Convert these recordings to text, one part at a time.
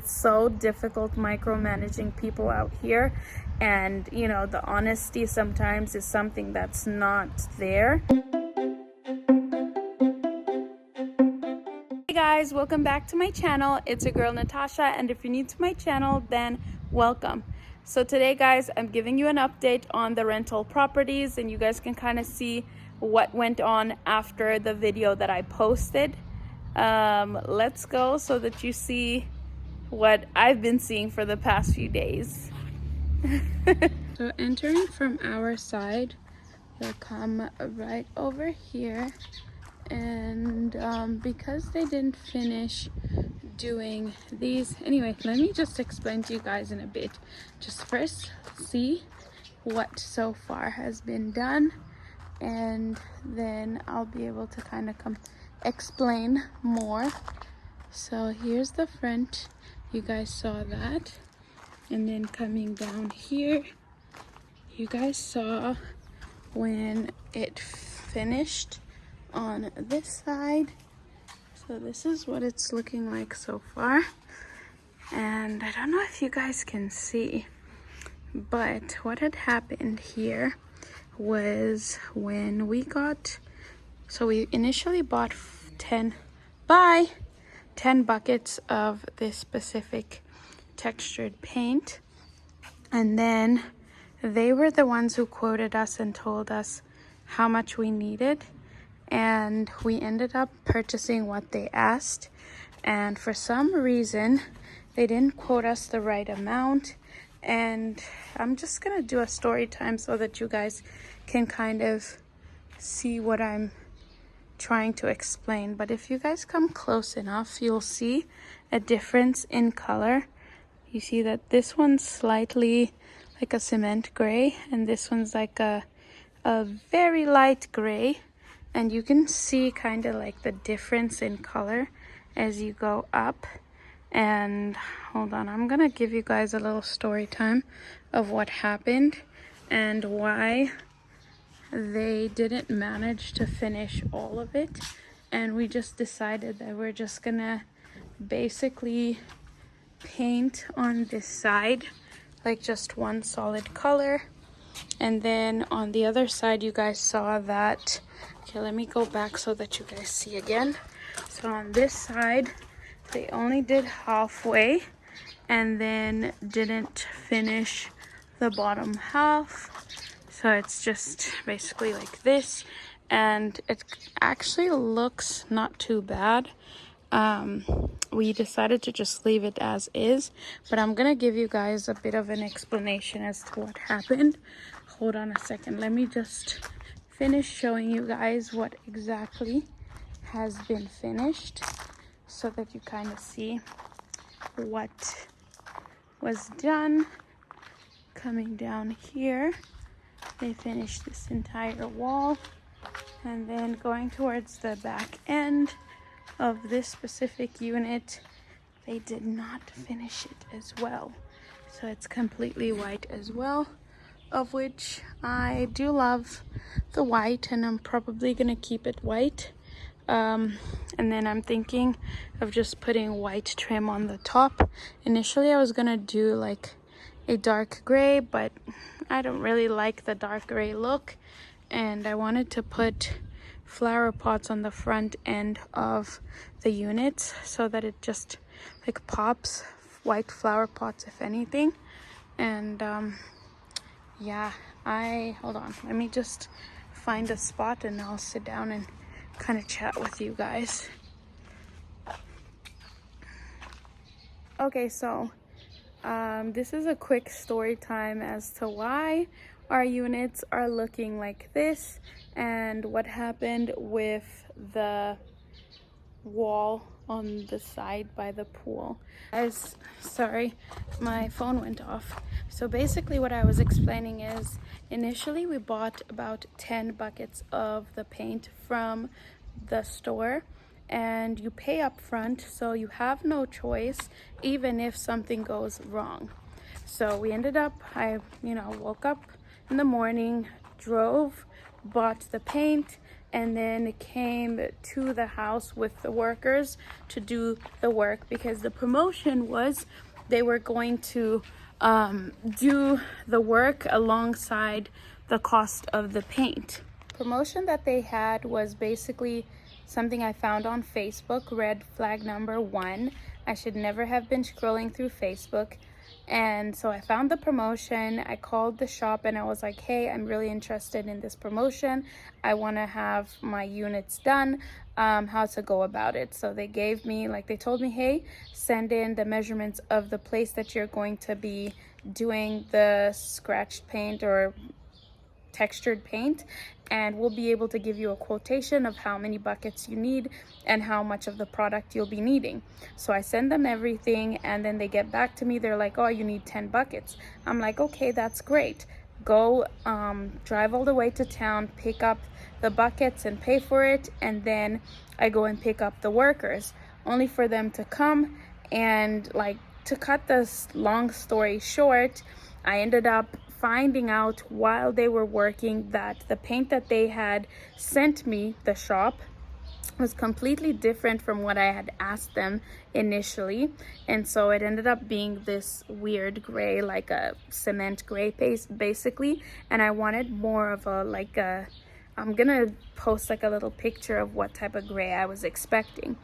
It's so difficult micromanaging people out here, and you know, the honesty sometimes is something that's not there. Hey guys, welcome back to my channel. It's your girl Natasha, and if you're new to my channel, then welcome. So today guys, I'm giving you an update on the rental properties, and you guys can kind of see what went on after the video that I posted. Let's go so that you see what I've been seeing for the past few days. So entering from our side, they'll come right over here, and because they didn't finish doing these, anyway, let me just explain to you guys in a bit. Just first see what so far has been done, and then I'll be able to kind of explain more. So here's the front, you guys saw that, and then coming down here, you guys saw when it finished on this side. So this is what it's looking like so far, and I don't know if you guys can see, but what had happened here was when we got, so we initially bought 10 buckets of this specific textured paint, and then they were the ones who quoted us and told us how much we needed, and we ended up purchasing what they asked, and for some reason they didn't quote us the right amount. And I'm just gonna do a story time so that you guys can kind of see what I'm trying to explain. But if you guys come close enough, you'll see a difference in color. You see that this one's slightly like a cement gray, and this one's like a very light gray, and you can see kind of like the difference in color as you go up. And hold on, I'm gonna give you guys a little story time of what happened and why they didn't manage to finish all of it. And we just decided that we're just gonna basically paint on this side like just one solid color, and then on the other side you guys saw that, okay, let me go back so that you guys see again. So on this side they only did halfway and then didn't finish the bottom half. So it's just basically like this, and it actually looks not too bad. We decided to just leave it as is, but I'm gonna give you guys a bit of an explanation as to what happened. Hold on a second, let me just finish showing you guys what exactly has been finished so that you kind of see what was done. Coming down here, they finished this entire wall, and then going towards the back end of this specific unit, they did not finish it as well. So it's completely white as well, of which I do love the white, and I'm probably gonna keep it white. And then I'm thinking of just putting white trim on the top. Initially I was gonna do like a dark gray, but I don't really like the dark gray look, and I wanted to put flower pots on the front end of the unit so that it just like pops, white flower pots if anything. And yeah, hold on, let me just find a spot and I'll sit down and kind of chat with you guys. Okay, so this is a quick story time as to why our units are looking like this and what happened with the wall on the side by the pool. Guys, sorry, my phone went off. So basically what I was explaining is, initially we bought about 10 buckets of the paint from the store, and you pay up front, so you have no choice even if something goes wrong. So we ended up, I woke up in the morning, drove, bought the paint, and then came to the house with the workers to do the work, because the promotion was they were going to do the work alongside the cost of the paint. Promotion that they had was basically something I found on Facebook, red flag number 1. I should never have been scrolling through Facebook. And so I found the promotion. I called the shop and I was like, hey, I'm really interested in this promotion. I want to have my units done. How to go about it. So they gave me, like, they told me, hey, send in the measurements of the place that you're going to be doing the scratched paint or textured paint, and we'll be able to give you a quotation of how many buckets you need and how much of the product you'll be needing. So I send them everything, and then they get back to me. They're like, oh, you need 10 buckets. I'm like, okay, that's great. Go drive all the way to town, pick up the buckets and pay for it, and then I go and pick up the workers, only for them to come. And, like, to cut this long story short, I ended up finding out while they were working that the paint that they had sent me, the shop, was completely different from what I had asked them initially. And so it ended up being this weird gray, like a cement gray paste basically. And I wanted more of a, like a, I'm gonna post like a little picture of what type of gray I was expecting.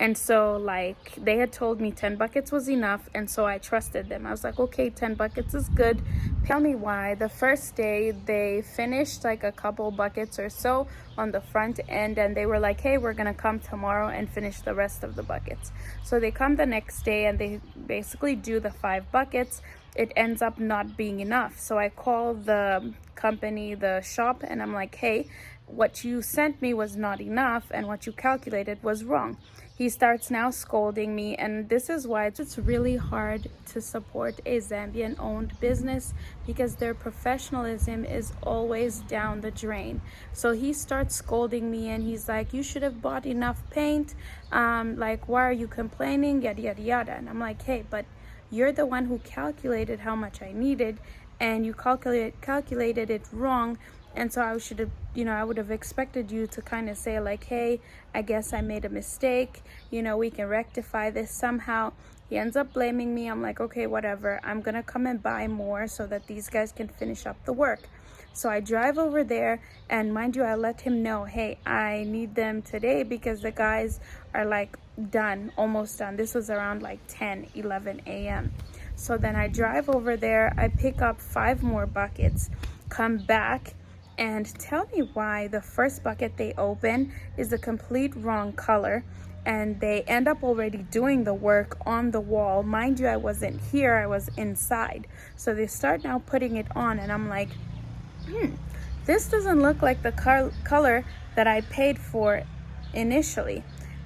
And so, like, they had told me 10 buckets was enough, and so I trusted them. I was like, okay, 10 buckets is good. Tell me why. The first day, they finished like a couple buckets or so on the front end, and they were like, hey, we're gonna come tomorrow and finish the rest of the buckets. So they come the next day, and they basically do the 5 buckets. It ends up not being enough. So I call the company, the shop, and I'm like, hey, what you sent me was not enough, and what you calculated was wrong. He starts now scolding me, and this is why it's really hard to support a Zambian owned business, because their professionalism is always down the drain. So he starts scolding me, and he's like, you should have bought enough paint, like, why are you complaining, yada yada yada. And I'm like, hey, but you're the one who calculated how much I needed, and you calculated it wrong. And so I should have, I would have expected you to kind of say like, hey, I guess I made a mistake. We can rectify this somehow. He ends up blaming me. I'm like, okay, whatever. I'm going to come and buy more so that these guys can finish up the work. So I drive over there, and mind you, I let him know, hey, I need them today because the guys are like done, almost done. This was around like 10, 11 a.m. So then I drive over there. I pick up 5 more buckets, come back, and tell me why the first bucket they open is the complete wrong color, and they end up already doing the work on the wall. Mind you, I wasn't here, I was inside. So they start now putting it on, and I'm like, this doesn't look like the color that I paid for initially.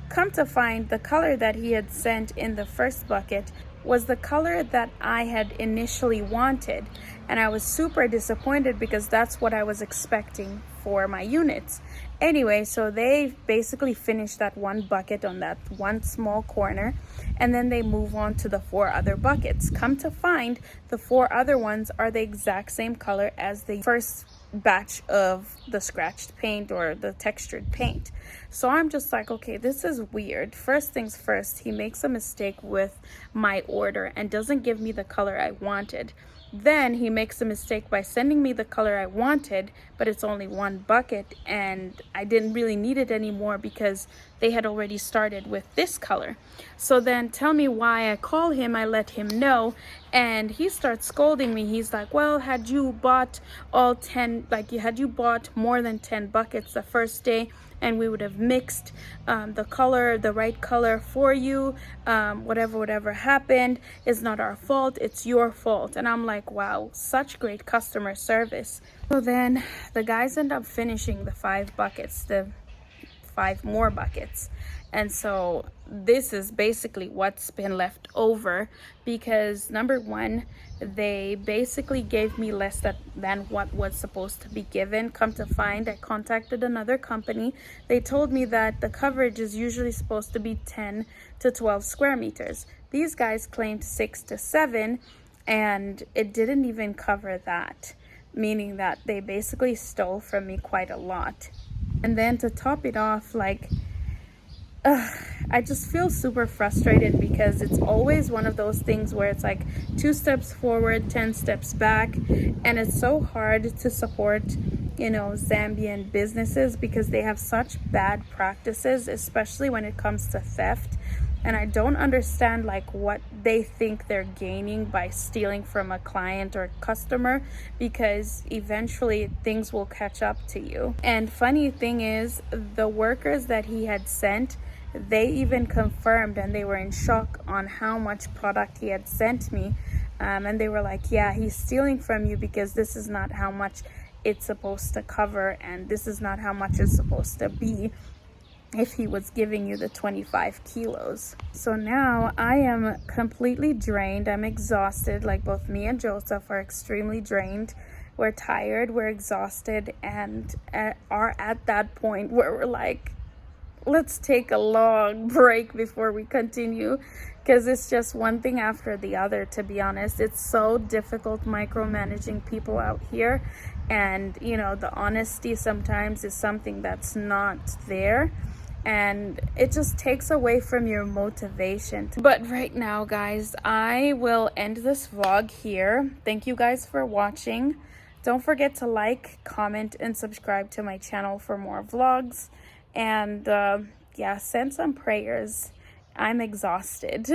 Come to find, the color that he had sent in the first bucket was the color that I had initially wanted. And I was super disappointed because that's what I was expecting for my units. Anyway, so they basically finished that one bucket on that one small corner, and then they move on to the 4 other buckets. Come to find, the 4 other ones are the exact same color as the first batch of the scratched paint or the textured paint. So I'm just like, okay, this is weird. First things first, he makes a mistake with my order and doesn't give me the color I wanted. Then he makes a mistake by sending me the color I wanted, but it's only 1 bucket, and I didn't really need it anymore because they had already started with this color. So then tell me why. I call him, I let him know, and he starts scolding me. He's like, well, had you bought all 10, like had you bought more than 10 buckets the first day, and we would have mixed the color, the right color for you, whatever happened is not our fault, it's your fault. And I'm like, wow, such great customer service. So then the guys end up finishing the 5 buckets, the 5 more buckets. And so this is basically what's been left over, because number 1, they basically gave me less than what was supposed to be given. Come to find, I contacted another company. They told me that the coverage is usually supposed to be 10 to 12 square meters. These guys claimed 6 to 7, and it didn't even cover that, meaning that they basically stole from me quite a lot. And then to top it off, like, I just feel super frustrated because it's always one of those things where it's like 2 steps forward, 10 steps back. And it's so hard to support, you know, Zambian businesses because they have such bad practices, especially when it comes to theft. And I don't understand like what they think they're gaining by stealing from a client or customer, because eventually things will catch up to you. And funny thing is, the workers that he had sent, they even confirmed, and they were in shock on how much product he had sent me. And they were like, yeah, he's stealing from you because this is not how much it's supposed to cover, and this is not how much it's supposed to be if he was giving you the 25 kilos. So now I am completely drained. I'm exhausted. Like, both me and Joseph are extremely drained. We're tired, we're exhausted, and are at that point where we're like, let's take a long break before we continue, because it's just one thing after the other, to be honest. It's so difficult micromanaging people out here, and you know, the honesty sometimes is something that's not there, and it just takes away from your motivation. But right now, guys, I will end this vlog here. Thank you guys for watching. Don't forget to like, comment, and subscribe to my channel for more vlogs. And yeah, send some prayers. I'm exhausted.